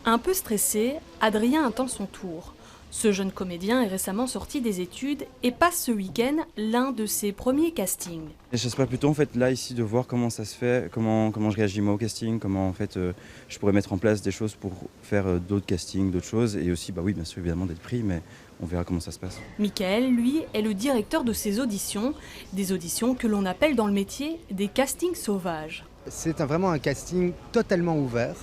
Un peu stressé, Adrien attend son tour. Ce jeune comédien est récemment sorti des études et passe ce week-end l'un de ses premiers castings. Et j'espère plutôt en fait là ici de voir comment ça se fait, comment je réagis moi au casting, comment en fait je pourrais mettre en place des choses pour faire d'autres castings, d'autres choses et aussi bah oui bien sûr évidemment d'être pris mais on verra comment ça se passe. Michael, lui, est le directeur de ces auditions, des auditions que l'on appelle dans le métier des castings sauvages. C'est vraiment un casting totalement ouvert,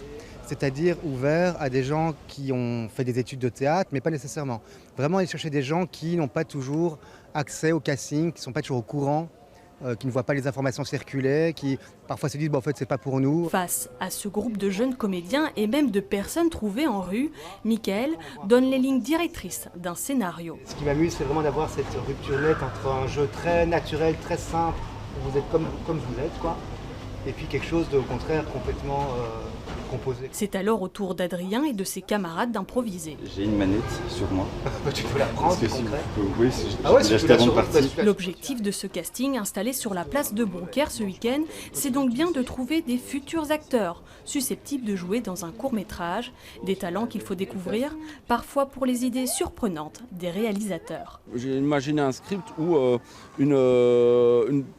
c'est-à-dire ouvert à des gens qui ont fait des études de théâtre, mais pas nécessairement. Vraiment aller chercher des gens qui n'ont pas toujours accès au casting, qui ne sont pas toujours au courant, qui ne voient pas les informations circuler, qui parfois se disent en fait c'est pas pour nous. Face à ce groupe de jeunes comédiens et même de personnes trouvées en rue, Michael donne les lignes directrices d'un scénario. Ce qui m'amuse, c'est vraiment d'avoir cette rupture nette entre un jeu très naturel, très simple, où vous êtes comme vous êtes, quoi, et puis quelque chose de, au contraire, complètement composé. C'est alors au tour d'Adrien et de ses camarades d'improviser. J'ai une manette sur moi. Tu peux la prendre, c'est concret. Oui, j'ai acheté avant de partir. L'objectif de ce casting installé sur la place de Boncaire ce week-end, c'est donc bien de trouver des futurs acteurs susceptibles de jouer dans un court-métrage, des talents qu'il faut découvrir, parfois pour les idées surprenantes des réalisateurs. J'ai imaginé un script où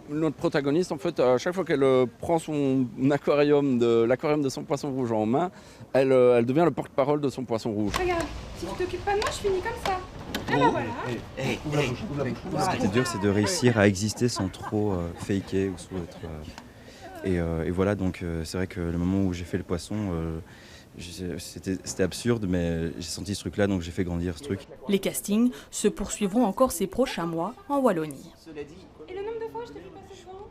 notre protagoniste, en fait, à chaque fois qu'elle prend l'aquarium de son poisson rouge en main, elle devient le porte-parole de son poisson rouge. Regarde, si tu t'occupes pas de moi, je finis comme ça. Ah bah voilà. Ce qui est dur c'est de réussir à exister sans trop faker ou sans être... Et voilà donc c'est vrai que le moment où j'ai fait le poisson, c'était absurde mais j'ai senti ce truc là donc j'ai fait grandir ce truc. Les castings se poursuivront encore ces prochains mois en Wallonie. Et le nombre de fois je t'ai vu passer devant